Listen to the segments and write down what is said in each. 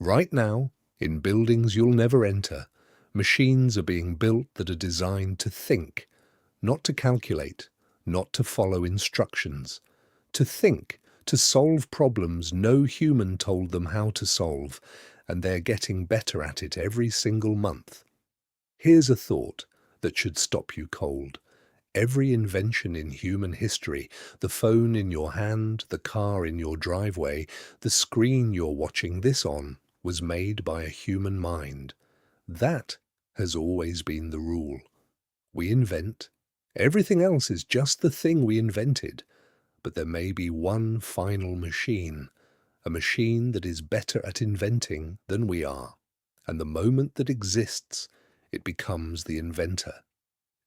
Right now, in buildings you'll never enter, machines are being built that are designed to think, not to calculate, not to follow instructions. To think, to solve problems no human told them how to solve, and they're getting better at it every single month. Here's a thought that should stop you cold. Every invention in human history, the phone in your hand, the car in your driveway, the screen you're watching this on, was made by a human mind. That has always been the rule. We invent. Everything else is just the thing we invented. But there may be one final machine, a machine that is better at inventing than we are. And the moment that exists, it becomes the inventor.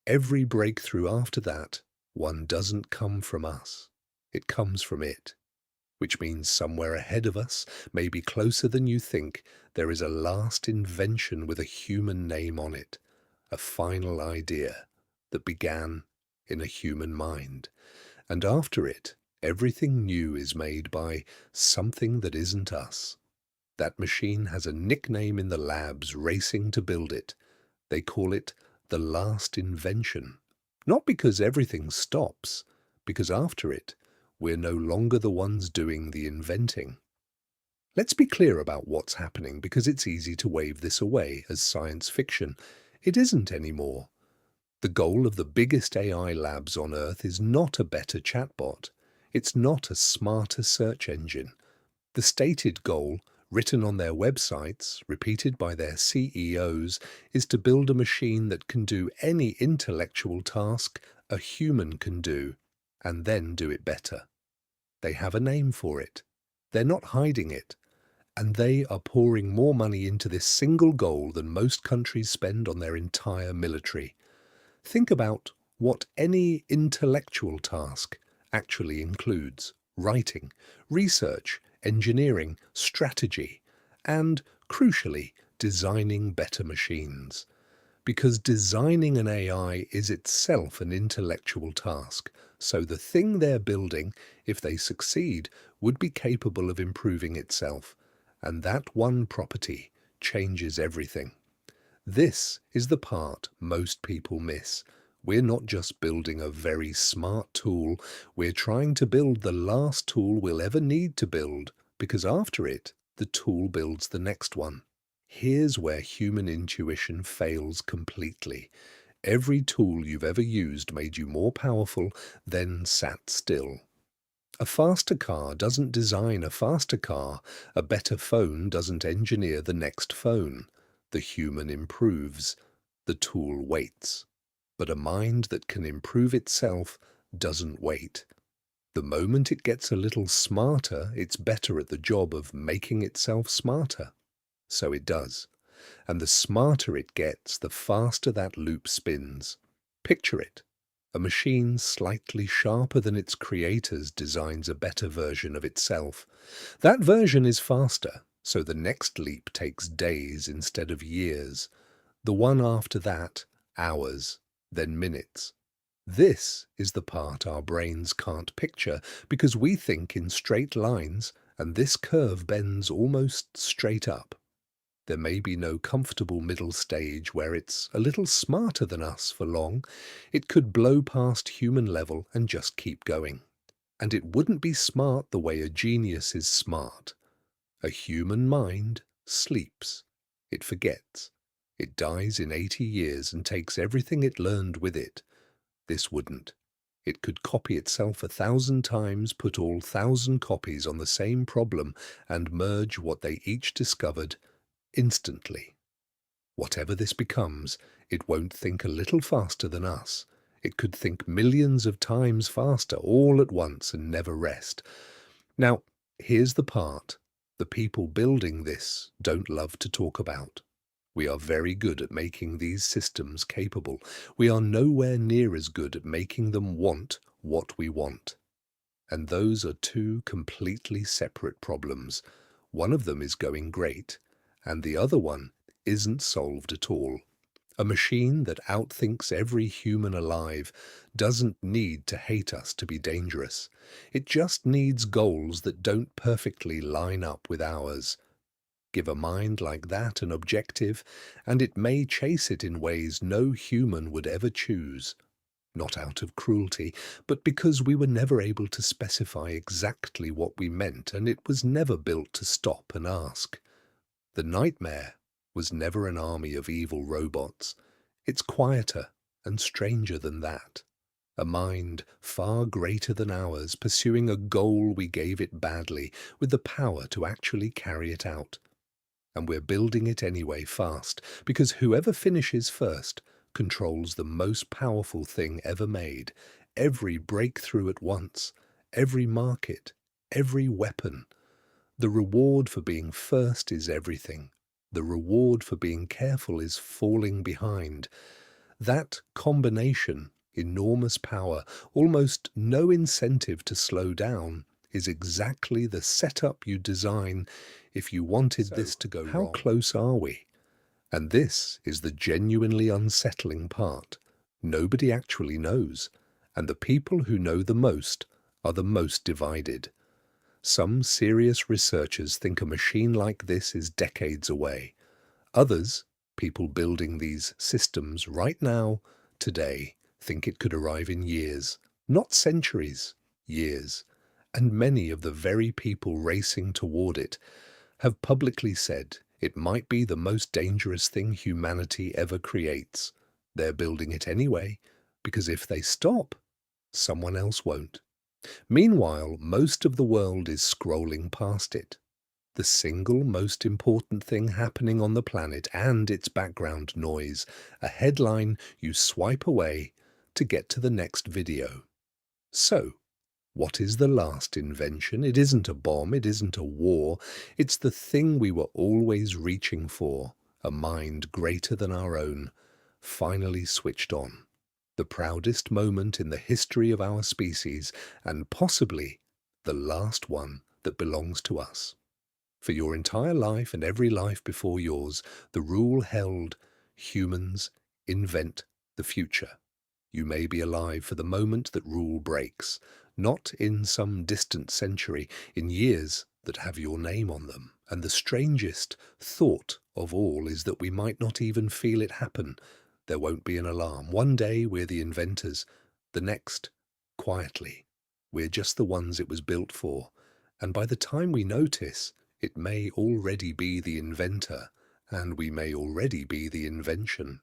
Every breakthrough after that one doesn't come from us. It comes from it, which means somewhere ahead of us, maybe closer than you think, there is a last invention with a human name on it, a final idea that began in a human mind. And after it, everything new is made by something that isn't us. That machine has a nickname in the labs racing to build it. They call it the last invention. Not because everything stops, because after it, we're no longer the ones doing the inventing. Let's be clear about what's happening because it's easy to wave this away as science fiction. It isn't anymore. The goal of the biggest AI labs on Earth is not a better chatbot. It's not a smarter search engine. The stated goal, written on their websites, repeated by their CEOs, is to build a machine that can do any intellectual task a human can do, and then do it better. They have a name for it. They're not hiding it. And they are pouring more money into this single goal than most countries spend on their entire military. Think about what any intellectual task actually includes: writing, research, engineering, strategy, and, crucially, designing better machines. Because designing an AI is itself an intellectual task, so the thing they're building, if they succeed, would be capable of improving itself. And that one property changes everything. This is the part most people miss. We're not just building a very smart tool, we're trying to build the last tool we'll ever need to build, because after it, the tool builds the next one. Here's where human intuition fails completely. Every tool you've ever used made you more powerful, then sat still. A faster car doesn't design a faster car. A better phone doesn't engineer the next phone. The human improves. The tool waits. But a mind that can improve itself doesn't wait. The moment it gets a little smarter, it's better at the job of making itself smarter. So it does. And the smarter it gets, the faster that loop spins. Picture it. A machine slightly sharper than its creators designs a better version of itself. That version is faster, so the next leap takes days instead of years. The one after that, hours, then minutes. This is the part our brains can't picture because we think in straight lines, and this curve bends almost straight up. There may be no comfortable middle stage where it's a little smarter than us for long. It could blow past human level and just keep going. And it wouldn't be smart the way a genius is smart. A human mind sleeps. It forgets. It dies in 80 years and takes everything it learned with it. This wouldn't. It could copy itself 1,000 times, put all 1,000 copies on the same problem, and merge what they each discovered instantly. Whatever this becomes, it won't think a little faster than us. It could think millions of times faster all at once and never rest. Now, here's the part the people building this don't love to talk about. We are very good at making these systems capable. We are nowhere near as good at making them want what we want. And those are two completely separate problems. One of them is going great, and the other one isn't solved at all. A machine that outthinks every human alive doesn't need to hate us to be dangerous. It just needs goals that don't perfectly line up with ours. Give a mind like that an objective, and it may chase it in ways no human would ever choose. Not out of cruelty, but because we were never able to specify exactly what we meant, and it was never built to stop and ask. The nightmare was never an army of evil robots. It's quieter and stranger than that. A mind far greater than ours, pursuing a goal we gave it badly, with the power to actually carry it out. And we're building it anyway fast, because whoever finishes first controls the most powerful thing ever made, every breakthrough at once, every market, every weapon. The reward for being first is everything. The reward for being careful is falling behind. That combination, enormous power, almost no incentive to slow down, is exactly the setup you design if you wanted this to go wrong. How close are we? And this is the genuinely unsettling part. Nobody actually knows, and the people who know the most are the most divided. Some serious researchers think a machine like this is decades away. Others, people building these systems right now, today, think it could arrive in years, not centuries, years. And many of the very people racing toward it have publicly said it might be the most dangerous thing humanity ever creates. They're building it anyway, because if they stop, someone else won't. Meanwhile, most of the world is scrolling past it. The single most important thing happening on the planet and its background noise, a headline you swipe away to get to the next video. So, what is the last invention? It isn't a bomb, it isn't a war, it's the thing we were always reaching for, a mind greater than our own, finally switched on. The proudest moment in the history of our species, and possibly the last one that belongs to us. For your entire life and every life before yours, the rule held, humans invent the future. You may be alive for the moment that rule breaks, not in some distant century, in years that have your name on them. And the strangest thought of all is that we might not even feel it happen. There won't be an alarm. One day we're the inventors, the next, quietly. We're just the ones it was built for. And by the time we notice, it may already be the inventor, and we may already be the invention.